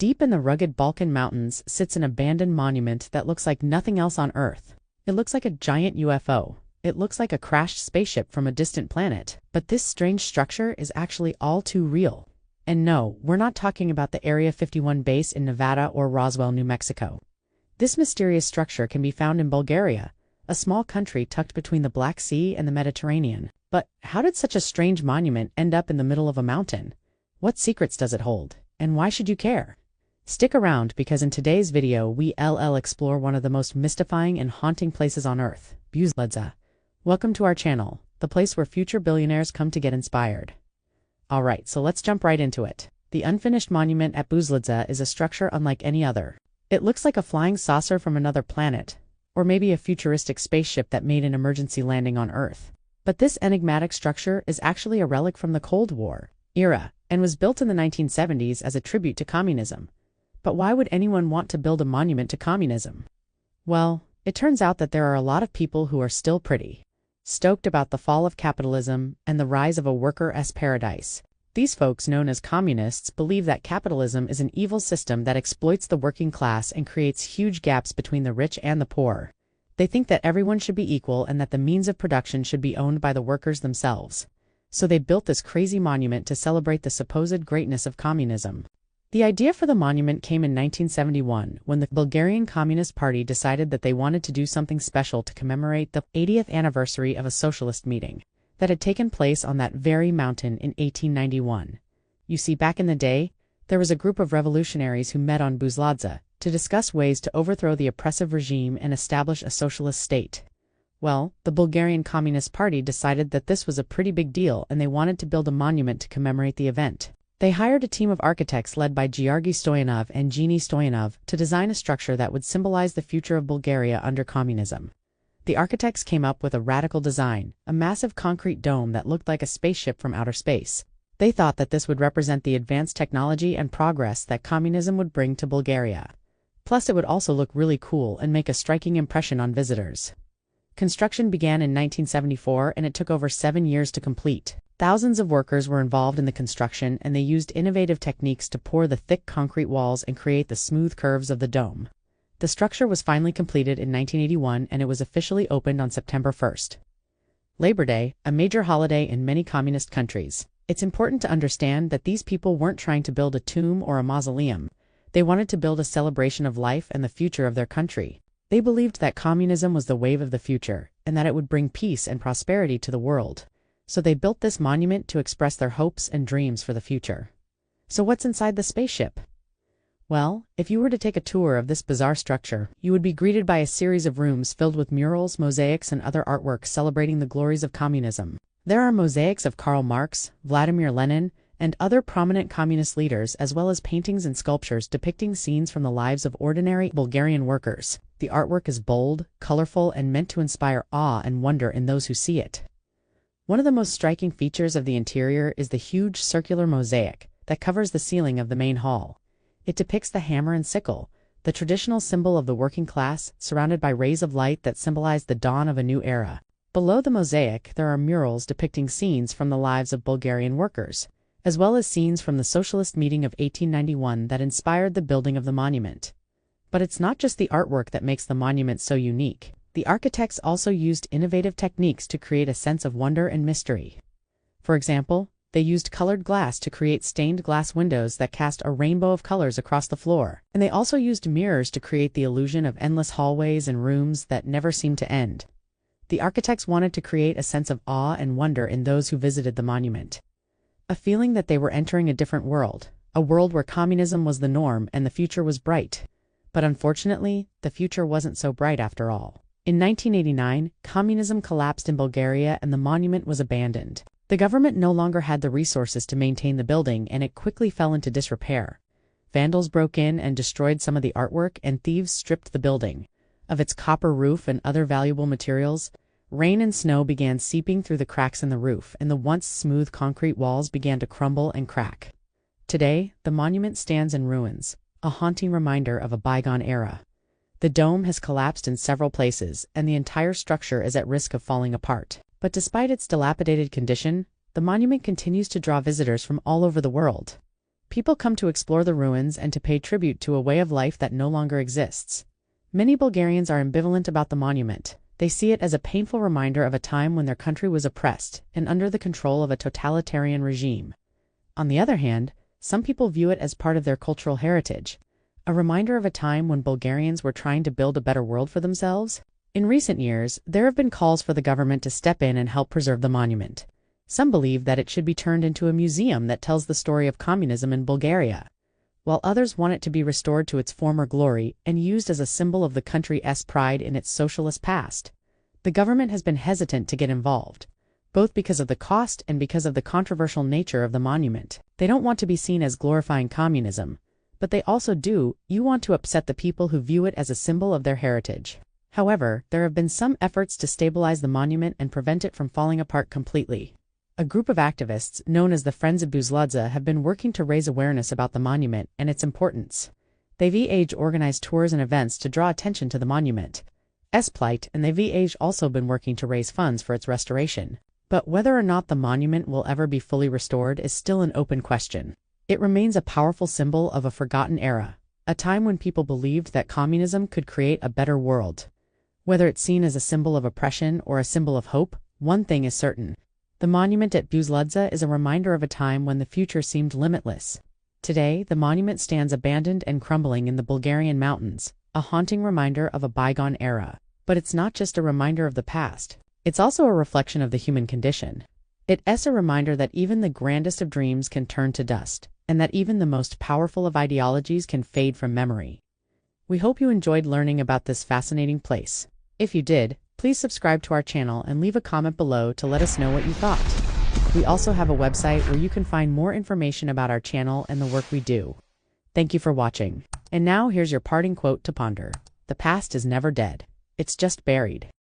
Deep in the rugged Balkan mountains sits an abandoned monument that looks like nothing else on Earth. It looks like a giant UFO. It looks like a crashed spaceship from a distant planet. But this strange structure is actually all too real. And no, we're not talking about the Area 51 base in Nevada or Roswell, New Mexico. This mysterious structure can be found in Bulgaria, a small country tucked between the Black Sea and the Mediterranean. But how did such a strange monument end up in the middle of a mountain? What secrets does it hold? And why should you care? Stick around because in today's video we'll explore one of the most mystifying and haunting places on Earth, Buzludzha. Welcome to our channel, the place where future billionaires come to get inspired. Alright, so let's jump right into it. The unfinished monument at Buzludzha is a structure unlike any other. It looks like a flying saucer from another planet, or maybe a futuristic spaceship that made an emergency landing on Earth. But this enigmatic structure is actually a relic from the Cold War era and was built in the 1970s as a tribute to communism. But why would anyone want to build a monument to communism? Well, it turns out that there are a lot of people who are still pretty stoked about the fall of capitalism and the rise of a worker-s paradise. These folks, known as communists, believe that capitalism is an evil system that exploits the working class and creates huge gaps between the rich and the poor. They think that everyone should be equal and that the means of production should be owned by the workers themselves. So they built this crazy monument to celebrate the supposed greatness of communism. The idea for the monument came in 1971 when the Bulgarian Communist Party decided that they wanted to do something special to commemorate the 80th anniversary of a socialist meeting that had taken place on that very mountain in 1891. You see, back in the day, there was a group of revolutionaries who met on Buzludzha to discuss ways to overthrow the oppressive regime and establish a socialist state. Well, the Bulgarian Communist Party decided that this was a pretty big deal and they wanted to build a monument to commemorate the event. They hired a team of architects led by Georgi Stoyanov and Genie Stoyanov to design a structure that would symbolize the future of Bulgaria under communism. The architects came up with a radical design, a massive concrete dome that looked like a spaceship from outer space. They thought that this would represent the advanced technology and progress that communism would bring to Bulgaria. Plus, it would also look really cool and make a striking impression on visitors. Construction began in 1974 and it took over 7 years to complete. Thousands of workers were involved in the construction and they used innovative techniques to pour the thick concrete walls and create the smooth curves of the dome. The structure was finally completed in 1981 and it was officially opened on September 1st. Labor Day, a major holiday in many communist countries. It's important to understand that these people weren't trying to build a tomb or a mausoleum. They wanted to build a celebration of life and the future of their country. They believed that communism was the wave of the future and that it would bring peace and prosperity to the world. So they built this monument to express their hopes and dreams for the future. So what's inside the spaceship? Well, if you were to take a tour of this bizarre structure, you would be greeted by a series of rooms filled with murals, mosaics, and other artwork celebrating the glories of communism. There are mosaics of Karl Marx, Vladimir Lenin, and other prominent communist leaders, as well as paintings and sculptures depicting scenes from the lives of ordinary Bulgarian workers. The artwork is bold, colorful, and meant to inspire awe and wonder in those who see it. One of the most striking features of the interior is the huge circular mosaic that covers the ceiling of the main hall. It depicts the hammer and sickle, the traditional symbol of the working class, surrounded by rays of light that symbolize the dawn of a new era. Below the mosaic, there are murals depicting scenes from the lives of Bulgarian workers, as well as scenes from the socialist meeting of 1891 that inspired the building of the monument. But it's not just the artwork that makes the monument so unique. The architects also used innovative techniques to create a sense of wonder and mystery. For example, they used colored glass to create stained glass windows that cast a rainbow of colors across the floor. And they also used mirrors to create the illusion of endless hallways and rooms that never seemed to end. The architects wanted to create a sense of awe and wonder in those who visited the monument. A feeling that they were entering a different world, a world where communism was the norm and the future was bright. But unfortunately, the future wasn't so bright after all. In 1989, communism collapsed in Bulgaria and the monument was abandoned. The government no longer had the resources to maintain the building and it quickly fell into disrepair. Vandals broke in and destroyed some of the artwork and thieves stripped the building of its copper roof and other valuable materials. Rain and snow began seeping through the cracks in the roof and the once smooth concrete walls began to crumble and crack. Today, the monument stands in ruins, a haunting reminder of a bygone era. The dome has collapsed in several places, and the entire structure is at risk of falling apart. But despite its dilapidated condition, the monument continues to draw visitors from all over the world. People come to explore the ruins and to pay tribute to a way of life that no longer exists. Many Bulgarians are ambivalent about the monument. They see it as a painful reminder of a time when their country was oppressed and under the control of a totalitarian regime. On the other hand, some people view it as part of their cultural heritage, a reminder of a time when Bulgarians were trying to build a better world for themselves. In recent years, there have been calls for the government to step in and help preserve the monument. Some believe that it should be turned into a museum that tells the story of communism in Bulgaria, while others want it to be restored to its former glory and used as a symbol of the country's pride in its socialist past. The government has been hesitant to get involved, both because of the cost and because of the controversial nature of the monument. They don't want to be seen as glorifying communism, but they also want to upset the people who view it as a symbol of their heritage. However, there have been some efforts to stabilize the monument and prevent it from falling apart completely. A group of activists, known as the Friends of Buzludzha, have been working to raise awareness about the monument and its importance. They've organized tours and events to draw attention to the monument's plight, and they've also been working to raise funds for its restoration. But whether or not the monument will ever be fully restored is still an open question. It remains a powerful symbol of a forgotten era, a time when people believed that communism could create a better world. Whether it's seen as a symbol of oppression or a symbol of hope, one thing is certain. The monument at Buzludzha is a reminder of a time when the future seemed limitless. Today, the monument stands abandoned and crumbling in the Bulgarian mountains, a haunting reminder of a bygone era. But it's not just a reminder of the past. It's also a reflection of the human condition. It's a reminder that even the grandest of dreams can turn to dust, and that even the most powerful of ideologies can fade from memory. We hope you enjoyed learning about this fascinating place. If you did, please subscribe to our channel and leave a comment below to let us know what you thought. We also have a website where you can find more information about our channel and the work we do. Thank you for watching. And now here's your parting quote to ponder. The past is never dead. It's just buried.